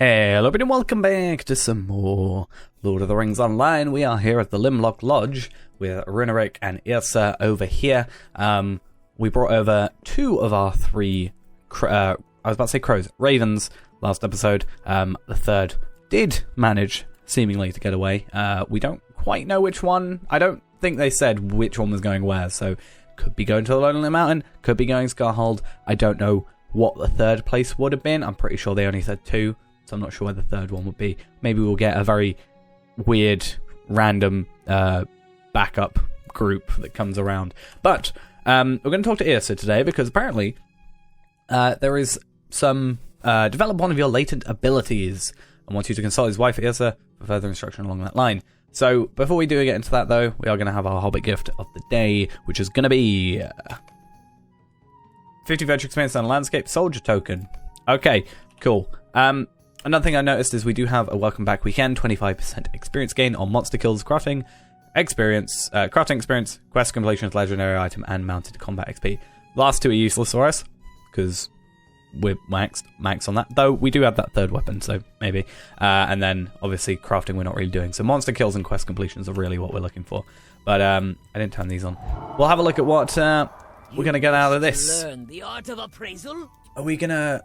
Hello everybody, welcome back to some more Lord of the Rings Online. We are here at the Limlock Lodge with Runerick and Yrsa over here. We brought over two of our three, I was about to say crows, ravens last episode. The third did manage, seemingly, to get away. We don't quite know which one. I don't think they said which one was going where, so could be going to the Lonely Mountain, could be going Scarhold. I don't know what the third place would have been. I'm pretty sure they only said two. So I'm not sure where the third one would be. Maybe we'll get a very weird, random backup group that comes around. But we're going to talk to Yrsa today because apparently there is some... develop one of your latent abilities and wants you to consult his wife Yrsa for further instruction along that line. So before we do get into that though, we are going to have our Hobbit gift of the day, which is going to be 50 virtue experience on a landscape soldier token. Okay, cool. Another thing I noticed is we do have a welcome back weekend, 25% experience gain on monster kills, crafting experience, quest completions, legendary item, and mounted combat XP. Last two are useless for us because we're max on that. Though we do have that third weapon, so maybe. And then obviously crafting we're not really doing. So monster kills and quest completions are really what we're looking for. But I didn't turn these on. We'll have a look at what we're gonna get out of this. Learn the art of appraisal. Are we gonna?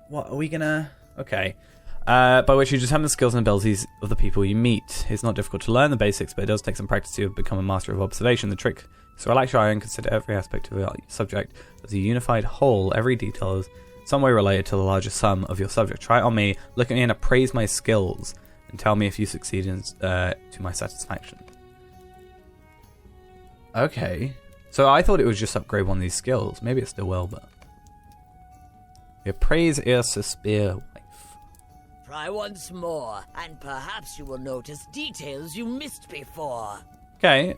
What are we gonna? Okay. By which you determine the skills and abilities of the people you meet. It's not difficult to learn the basics, but it does take some practice to become a master of observation. The trick is to relax your eye and consider every aspect of your subject as a unified whole. Every detail is some way related to the larger sum of your subject. Try it on me, look at me and appraise my skills, and tell me if you succeed to my satisfaction. Okay. So I thought it would just upgrade one of these skills. Maybe it still will, but... Appraise Yrsa Spear. Try once more, and perhaps you will notice details you missed before. Okay,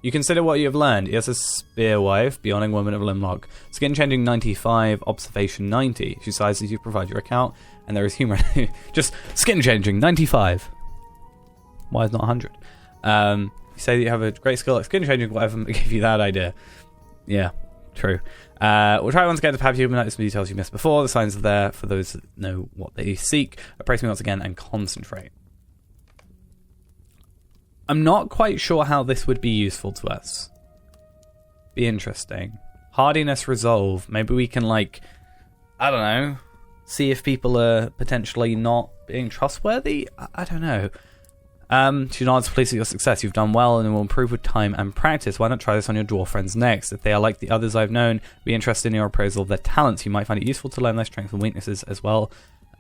you consider what you have learned. Yrsa Spearwife, Beyonding Woman of Limlock. Skin changing 95, observation 90. She sizes you provide your account, and there is humor. Just skin changing 95. Why is not 100? You say that you have a great skill at skin changing, whatever gave you that idea. Yeah, true. We'll try once again to perhaps you notice some details you missed before. The signs are there for those that know what they seek. Appraise me once again and concentrate. I'm not quite sure how this would be useful to us. Be interesting. Hardiness resolve. Maybe we can, like, I don't know, see if people are potentially not being trustworthy? I don't know. She nods, pleased with your success. You've done well and it will improve with time and practice. Why not try this on your dwarf friends next? If they are like the others I've known, be interested in your appraisal of their talents. You might find it useful to learn their strengths and weaknesses as well,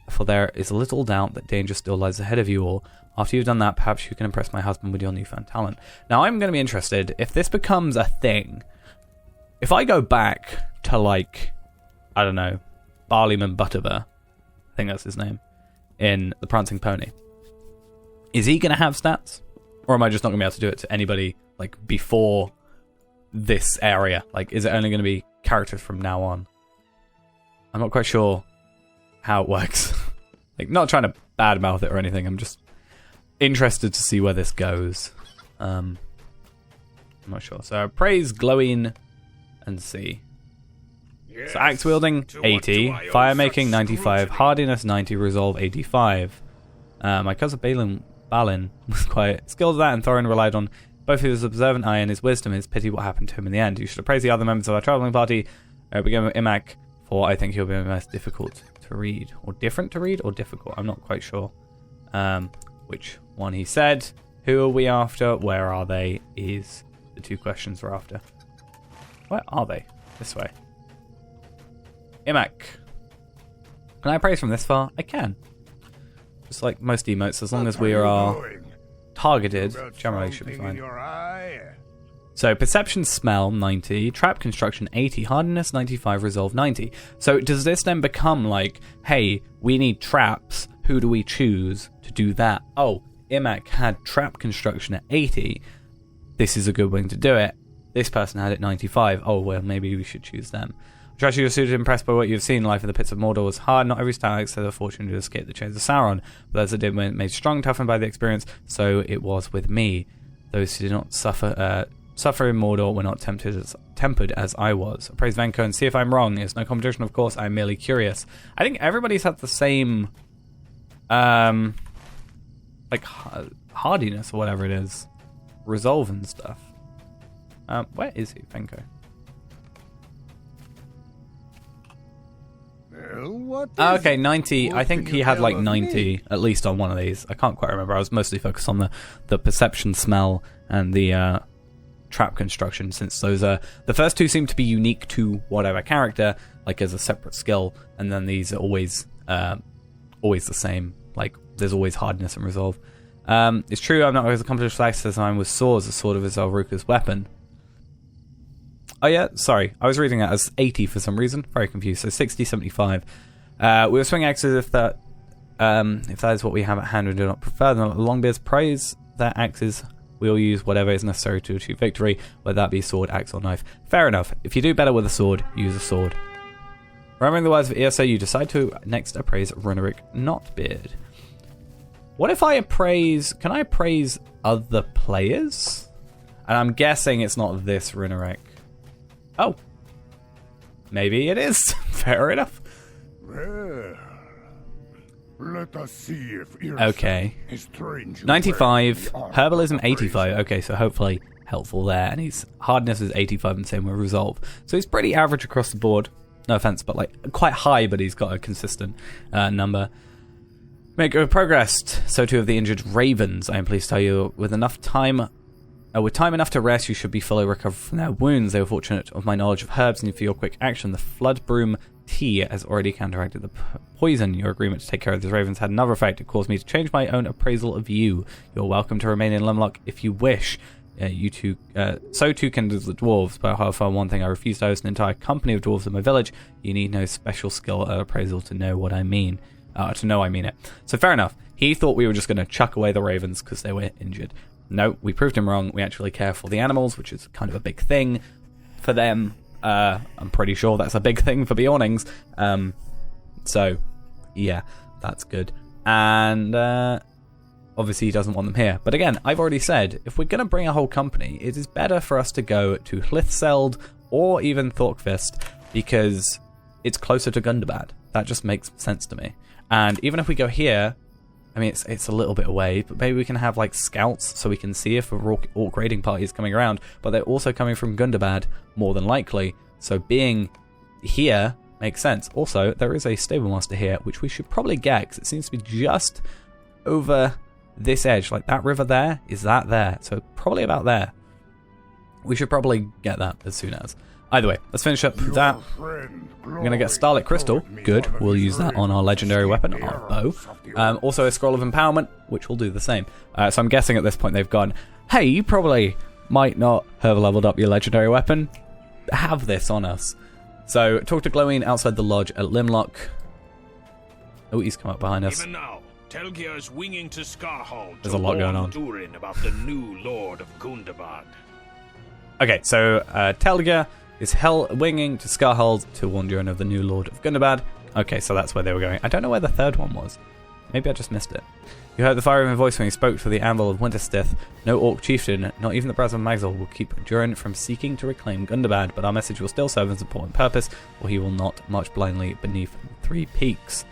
for there is little doubt that danger still lies ahead of you all. After you've done that, perhaps you can impress my husband with your newfound talent. Now, I'm going to be interested, if this becomes a thing, if I go back to, like, I don't know, Barleyman Butterbur, I think that's his name, in The Prancing Pony, is he going to have stats? Or am I just not going to be able to do it to anybody, like, before this area? Like, is it only going to be characters from now on? I'm not quite sure how it works. Like, not trying to badmouth it or anything. I'm just interested to see where this goes. I'm not sure. So, praise, glowing, and see. Yes. So, axe wielding, 80. Fire making, 95. Hardiness, 90. Resolve, 85. My cousin Balin was quiet. Skills of that and Thorin relied on both his observant eye and his wisdom. It's pity what happened to him in the end. You should appraise the other members of our travelling party. Begin with Imac, for I think he'll be the most difficult to read. Or different to read, or difficult? I'm not quite sure which one he said. Who are we after? Where are they? Is the two questions we're after. Where are they? This way. Imac. Can I appraise from this far? I can. Just like most emotes, as long as we are targeted, generally should be fine. So, perception smell, 90. Trap construction, 80. Hardiness, 95. Resolve, 90. So, does this then become like, hey, we need traps. Who do we choose to do that? Oh, Imac had trap construction at 80. This is a good way to do it. This person had it 95. Oh, well, maybe we should choose them. Trust you are suited impressed by what you've seen. Life in the pits of Mordor was hard. Not every star had the fortune to escape the chains of Sauron, but those that did were made strong, toughened by the experience. So it was with me. Those who did not suffer in Mordor were not tempered as I was. Appraise Venko and see if I'm wrong. It's no competition, of course. I'm merely curious. I think everybody's had the same like hardiness or whatever it is, resolve and stuff. Where is he, Venko? Okay, 90. I think he had like 90 at least on one of these. I can't quite remember. I was mostly focused on the perception, smell, and the trap construction, since those are the first two seem to be unique to whatever character, like as a separate skill, and then these are always the same. Like there's always hardness and resolve. It's true I'm not as accomplished as I am with swords. The sword of Azalruka's weapon. Oh yeah, sorry. I was reading it as 80 for some reason. Very confused. So 60, 75. We were swing axes if that is what we have at hand. We do not prefer them. Longbeards praise their axes. We all use whatever is necessary to achieve victory, whether that be sword, axe, or knife. Fair enough. If you do better with a sword, use a sword. Remembering the words of Yrsa, you decide to next appraise Runerick Notbeard. What if I appraise... Can I appraise other players? And I'm guessing it's not this Runerick. Oh. Maybe it is. Fair enough. Well, let us see if Yrsa Okay. is strange. 95. Herbalism 85. Okay, so hopefully helpful there. And his hardness is 85 and same with resolve. So he's pretty average across the board. No offense, but like quite high, but he's got a consistent number. Make progress. So too have the injured ravens. I am pleased to tell you, with time enough to rest, you should be fully recovered from their wounds. They were fortunate of my knowledge of herbs, and for your quick action, the flood broom tea has already counteracted the poison. Your agreement to take care of these ravens had another effect. It caused me to change my own appraisal of you. You're welcome to remain in Lumloch if you wish. So too can the dwarves, but however, one thing I refuse to host an entire company of dwarves in my village. You need no special skill at appraisal to know what I mean. To know I mean it. So fair enough. He thought we were just going to chuck away the ravens because they were injured. No, we proved him wrong. We actually care for the animals, which is kind of a big thing for them. I'm pretty sure that's a big thing for Bjornings. So, yeah, that's good. And obviously he doesn't want them here. But again, I've already said, if we're going to bring a whole company, it is better for us to go to Hlithseld or even Thorkfist, because it's closer to Gundabad. That just makes sense to me. And even if we go here, I mean, it's a little bit away, but maybe we can have like scouts so we can see if a orc raiding party is coming around, but they're also coming from Gundabad, more than likely. So being here makes sense. Also, there is a stable master here, which we should probably get, because it seems to be just over this edge. Like that river there, is that there? So probably about there. We should probably get that as soon as. Either way, let's finish up that. I'm going to get Starlit Crystal. Good. We'll use that on our legendary weapon, our bow. Also a Scroll of Empowerment, which will do the same. So I'm guessing at this point they've gone, hey, you probably might not have leveled up your legendary weapon. Have this on us. So talk to Gloween outside the lodge at Limlock. Oh, he's come up behind us. Even now, Telgeir is winging to Skarhold. There's a lot going on. Durin about the new Lord of Gundabad. Okay, so Telgeir is winging to Skarhold to warn Durin of the new Lord of Gundabad. Okay, so that's where they were going. I don't know where the third one was. Maybe I just missed it. You heard the fire in my voice when he spoke to the anvil of Winterstith. No orc chieftain, not even the brothers of Magzal, will keep Durin from seeking to reclaim Gundabad, but our message will still serve as an important purpose, or he will not march blindly beneath 3 peaks.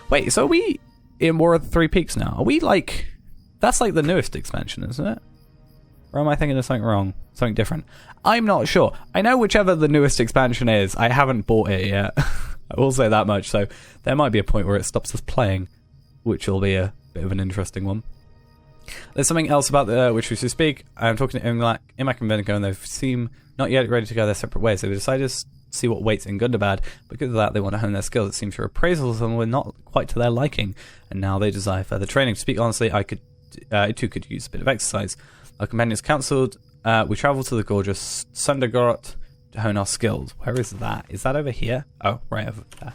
Wait, so are we in War of the 3 Peaks now? Are we like... That's like the newest expansion, isn't it? Or am I thinking of something wrong? Something different? I'm not sure. I know whichever the newest expansion is, I haven't bought it yet. I will say that much, so there might be a point where it stops us playing, which will be a bit of an interesting one. There's something else about which we should speak. I'm talking to Imac and Venko, and they seem not yet ready to go their separate ways. They decided to see what waits in Gundabad. Because of that, they want to hone their skills. It seems your appraisals of them were not quite to their liking, and now they desire further training. To speak honestly, I too could use a bit of exercise. Our companions counselled, we travelled to the gorgeous Sundergorot to hone our skills. Where is that? Is that over here? Oh, right over there.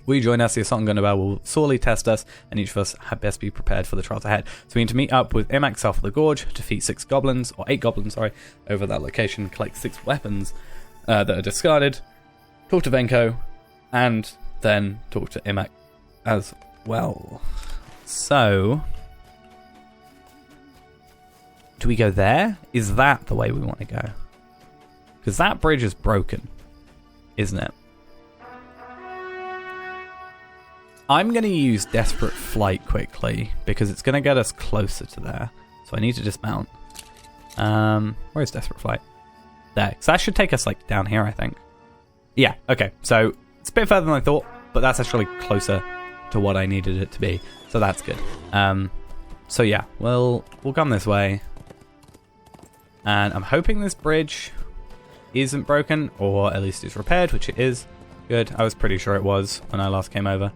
Will you join us? The assault on Gundabad will sorely test us, and each of us had best be prepared for the trials ahead. So we need to meet up with Imac south of the gorge, defeat 8 goblins, over that location, collect 6 weapons that are discarded, talk to Venko, and then talk to Imac as well. So... do we go there? Is that the way we want to go? Because that bridge is broken, isn't it? I'm going to use Desperate Flight quickly because it's going to get us closer to there. So I need to dismount. Where's Desperate Flight? There. So that should take us like down here, I think. Yeah, okay. So it's a bit further than I thought, but that's actually closer to what I needed it to be. So that's good. So yeah, we'll come this way. And I'm hoping this bridge isn't broken, or at least is repaired, which it is. Good. I was pretty sure it was when I last came over.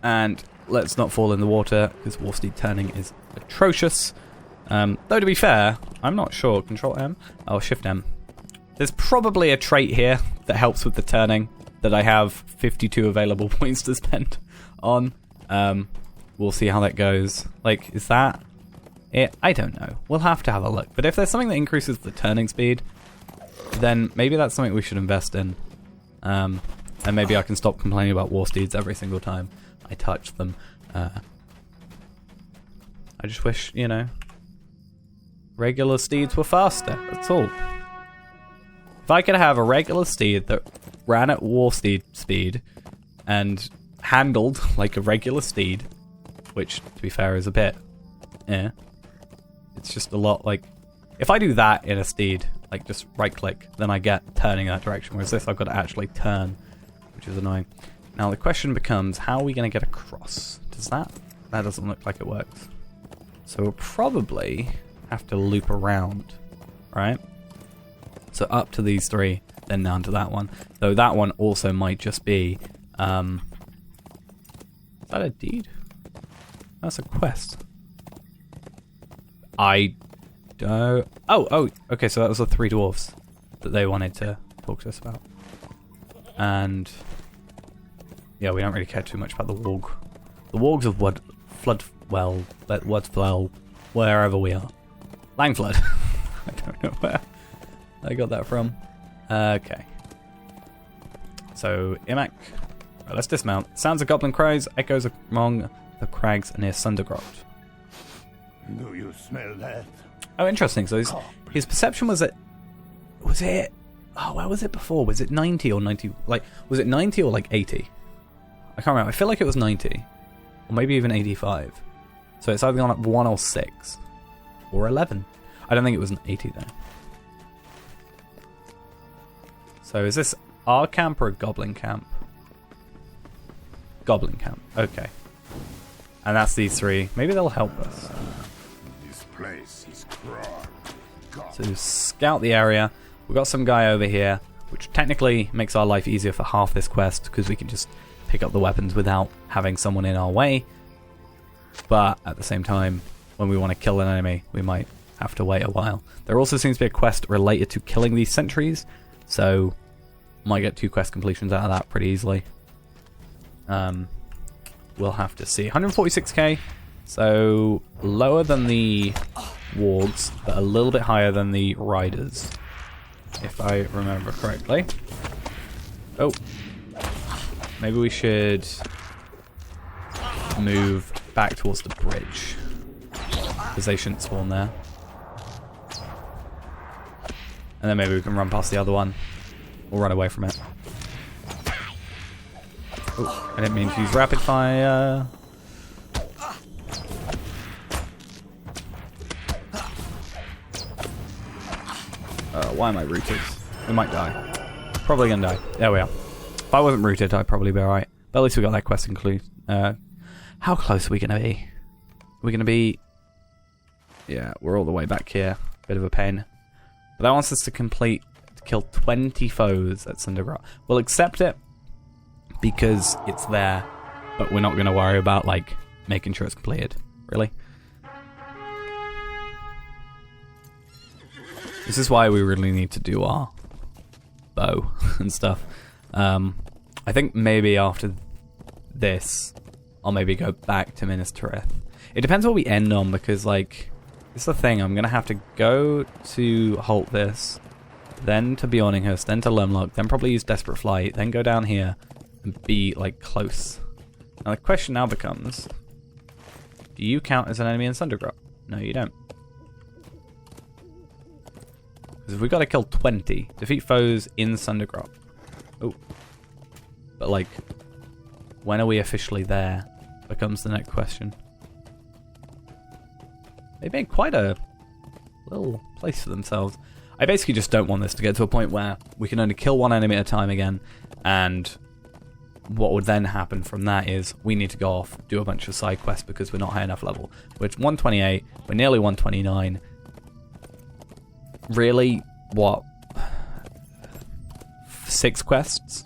And let's not fall in the water, because Warsteed turning is atrocious. Though to be fair, I'm not sure. Control M? Oh, Shift M. There's probably a trait here that helps with the turning that I have 52 available points to spend on. We'll see how that goes. Like, is that it? I don't know. We'll have to have a look. But if there's something that increases the turning speed, then maybe that's something we should invest in. And maybe I can stop complaining about Warsteeds every single time I touch them. I just wish, you know, regular steeds were faster. That's all. If I could have a regular steed that ran at Warsteed speed and handled like a regular steed, which, to be fair, is a bit, it's just a lot like, if I do that in a steed, like just right click, then I get turning that direction, whereas this I've got to actually turn, which is annoying. Now the question becomes, how are we going to get across? Does that doesn't look like it works. So we'll probably have to loop around, right? So up to these three, then down to that one. Though that one also might just be, is that a deed? That's a quest. I don't... Oh, okay, so that was the three dwarves that they wanted to talk to us about. And yeah, we don't really care too much about the warg. The wargs of Woodfell, wherever we are. Langflood. I don't know where I got that from. Okay. So, Imac. Right, let's dismount. Sounds of goblin cries echoes among the crags near Sundergrot. Do you smell that? Oh, interesting. So his perception was that... Was it... Oh, where was it before? Was it 90 or 90... Like, was it 90 or like 80? I can't remember. I feel like it was 90. Or maybe even 85. So it's either on like 1 or 6. Or 11. I don't think it was an 80 though. So is this our camp or a goblin camp? Goblin camp. Okay. And that's these three. Maybe they'll help us. This place is crawled. So scout the area. We've got some guy over here, which technically makes our life easier for half this quest because we can just pick up the weapons without having someone in our way. But at the same time, when we want to kill an enemy, we might have to wait a while. There also seems to be a quest related to killing these sentries, so might get 2 quest completions out of that pretty easily. We'll have to see. 146k, so lower than the wargs, but a little bit higher than the riders, if I remember correctly. Oh, maybe we should move back towards the bridge, because they shouldn't spawn there. And then maybe we can run past the other one, or run away from it. Oh, I didn't mean to use rapid fire. Why am I rooted? We might die. Probably gonna die. There we are. If I wasn't rooted, I'd probably be alright. But at least we got that quest included. How close are we gonna be? We're gonna be... Yeah, we're all the way back here. Bit of a pain. But that wants us to kill 20 foes at Sundergrot. We'll accept it because it's there, but we're not going to worry about like making sure it's completed. Really? This is why we really need to do our bow and stuff. I think maybe after this, I'll maybe go back to Minas Tirith. It depends what we end on, because like, it's the thing, I'm going to have to go to halt this, then to Bjorninghurst, then to Lemlock, then probably use Desperate Flight, then go down here and be like close. Now the question now becomes, do you count as an enemy in Sundergrot? No, you don't. Because we've got to kill 20, defeat foes in Sundergrot. Oh. But like, When are we officially there? Becomes the next question. They made quite a little place for themselves. I basically just don't want this to get to a point where we can only kill one enemy at a time again, and what would then happen from that is we need to go off, do a bunch of side quests because we're not high enough level. We're 128, we're nearly 129. Really? What? 6 quests?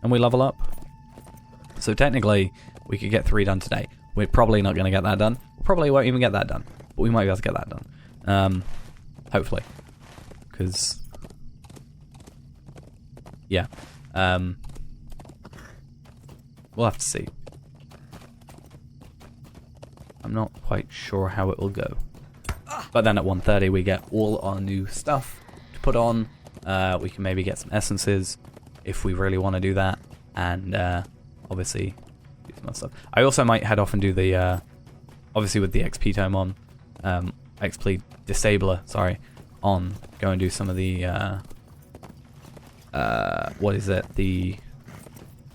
And we level up? So technically, we could get 3 done today. We're probably not going to get that done. We probably won't even get that done. But we might be able to get that done. Hopefully. Because... yeah. We'll have to see. I'm not quite sure how it will go. But then at 1:30 we get all our new stuff to put on. We can maybe get some essences if we really want to do that. And obviously do some other stuff. I also might head off and do the... obviously with the XP tome on. XP disabler, sorry. On. Go and do some of the... what is it? The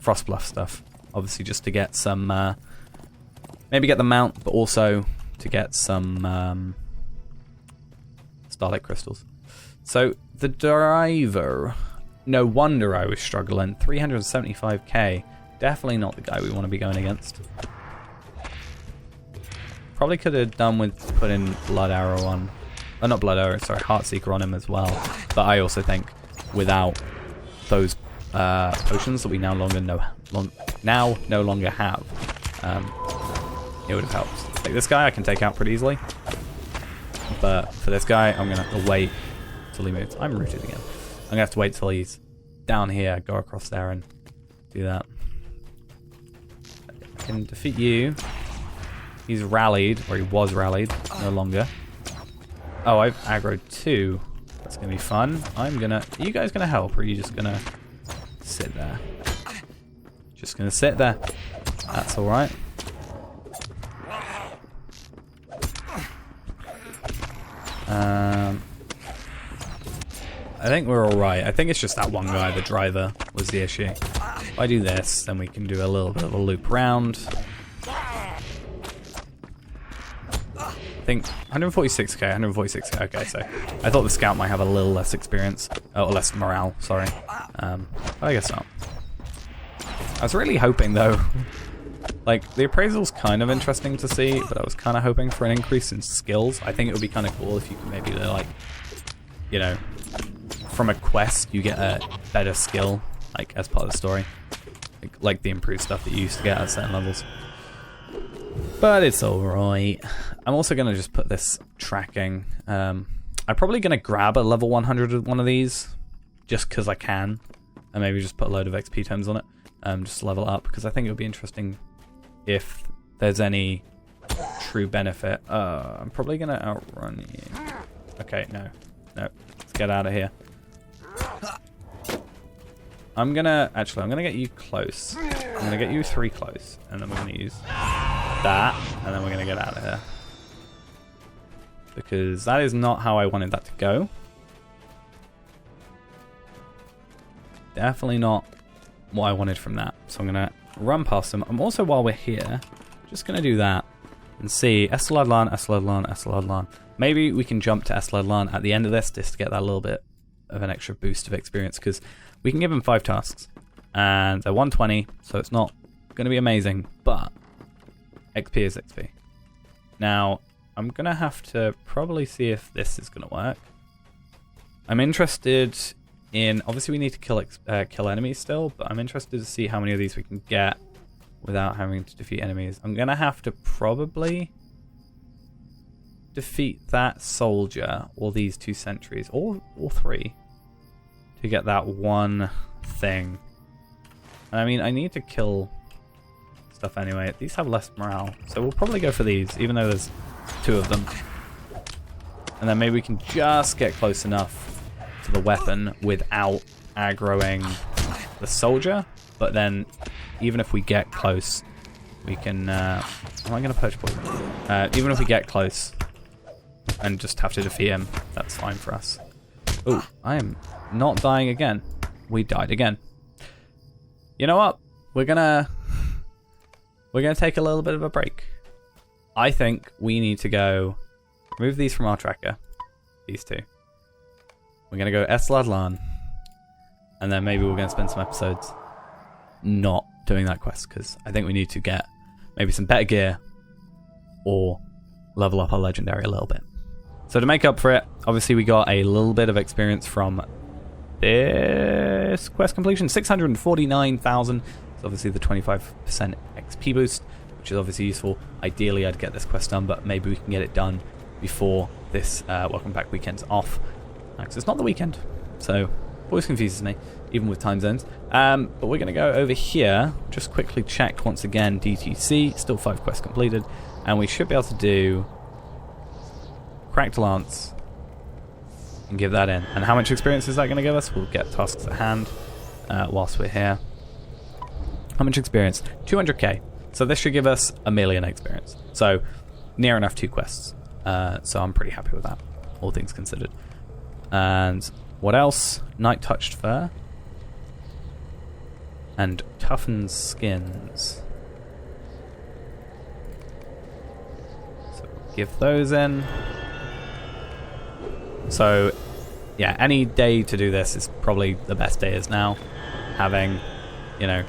Frostbluff stuff. Obviously just to get some... maybe get the mount, but also to get some... Starlight crystals. So, the driver... No wonder I was struggling. 375k. Definitely not the guy we want to be going against. Probably could have done with putting Blood Arrow on... not Blood Arrow, sorry, Heartseeker on him as well. But I also think without those potions that we no longer have, it would have helped. Like this guy I can take out pretty easily. But for this guy, I'm going to have to wait till he moves. I'm rooted again. I'm going to have to wait till he's down here, go across there and do that. I can defeat you. He's rallied, or he was rallied, no longer. Oh, I've aggroed 2. That's going to be fun. Are you guys going to help, or are you just going to sit there? Just going to sit there. That's alright. I think we're alright. I think it's just that one guy, the driver, was the issue. If I do this, then we can do a little bit of a loop round. I think 146k, 146k. Okay, so I thought the scout might have a little less experience, or less morale, sorry. But I guess not. I was really hoping, though, like, the appraisal's kind of interesting to see, but I was kind of hoping for an increase in skills. I think it would be kind of cool if you could maybe, like, you know, from a quest, you get a better skill, like, as part of the story. Like the improved stuff that you used to get at certain levels. But it's alright. I'm also going to just put this tracking. I'm probably going to grab a level 100 one of these, just because I can. And maybe just put a load of XP tomes on it, just to level up, because I think it would be interesting if there's any true benefit. I'm probably going to outrun you. Okay, no. Let's get out of here. I'm going to get you close. I'm going to get you 3 close, and then we're going to use that, and then we're going to get out of here. Because that is not how I wanted that to go. Definitely not what I wanted from that. So I'm going to run past them. I'm also, while we're here, just going to do that and see Esladlan, Esladlan, Esladlan. Maybe we can jump to Esladlan at the end of this just to get that little bit of an extra boost of experience, because we can give him 5 tasks and they're 120, so it's not going to be amazing, but XP is XP. Now, I'm going to have to probably see if this is going to work. I'm interested in... Obviously, we need to kill enemies still, but I'm interested to see how many of these we can get without having to defeat enemies. I'm going to have to probably defeat that soldier or these 2 sentries, or 3, to get that one thing. And I mean, I need to kill stuff anyway. These have less morale, so we'll probably go for these, even though there's 2 of them. And then maybe we can just get close enough to the weapon without aggroing the soldier. But then, even if we get close, we can... am I going to poach poison? Even if we get close and just have to defeat him, that's fine for us. Oh, I am not dying again. We died again. You know what? we're gonna take a little bit of a break. I think we need to go remove these from our tracker. These two. We're gonna go Esladlan, and then maybe we're gonna spend some episodes not doing that quest because I think we need to get maybe some better gear or level up our legendary a little bit. So to make up for it, obviously we got a little bit of experience from this quest completion, 649,000. It's obviously the 25% XP boost, which is obviously useful. Ideally, I'd get this quest done, but maybe we can get it done before this Welcome Back weekend's off. Because it's not the weekend, so always confuses me, even with time zones. But we're going to go over here, just quickly check once again DTC, still 5 quests completed, and we should be able to do Cracked Lance and give that in. And how much experience is that going to give us? We'll get tasks at hand whilst we're here. How much experience? 200k. So this should give us 1 million experience. So near enough 2 quests. So I'm pretty happy with that, all things considered. And what else? Night Touched Fur. And Toughened Skins. So give those in. So yeah, any day to do this is probably the best day is now. Having, you know,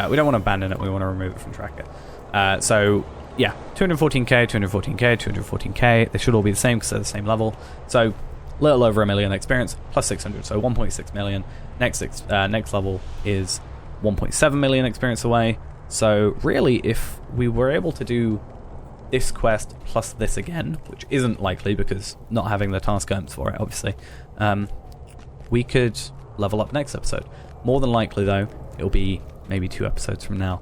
we don't want to abandon it, we want to remove it from tracker. So yeah, 214k, 214k, 214k. They should all be the same because they're the same level. So a little over 1 million experience plus 600, so 1.6 million. Next level is 1.7 million experience away. So really, if we were able to do this quest plus this again, which isn't likely because not having the task items for it, obviously, we could level up next episode. More than likely, though, it'll be maybe 2 episodes from now,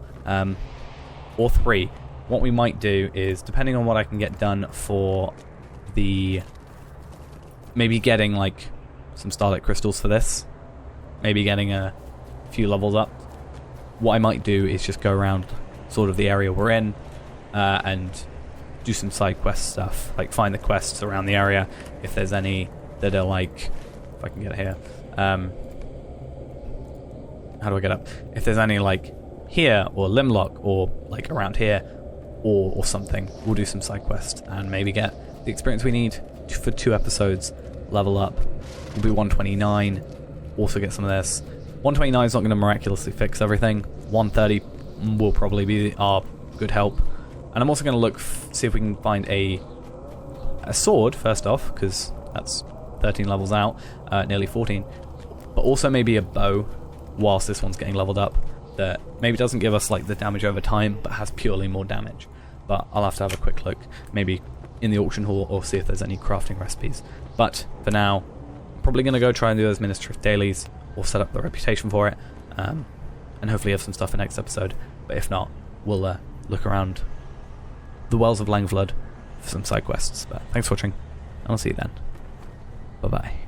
or 3. What we might do is, depending on what I can get done for the, maybe getting like some starlight crystals for this, maybe getting a few levels up. What I might do is just go around sort of the area we're in and do some side quest stuff, like find the quests around the area if there's any that are like, if I can get it here, how do I get up? If there's any like here or Limlock or like around here or something, we'll do some side quests and maybe get the experience we need for 2 episodes. Level up. We'll be 129. Also get some of this. 129 is not going to miraculously fix everything. 130 will probably be our good help. And I'm also going to look, see if we can find a sword first off, because that's 13 levels out, nearly 14. But also maybe a bow, whilst this one's getting leveled up, that maybe doesn't give us like the damage over time, but has purely more damage. But I'll have to have a quick look, maybe in the auction hall, or see if there's any crafting recipes. But for now, I'm probably going to go try and do those Ministry of Dailies, or set up the reputation for it, and hopefully have some stuff for next episode. But if not, we'll look around the Wells of Langflood for some side quests. But thanks for watching, and I'll see you then. Bye bye.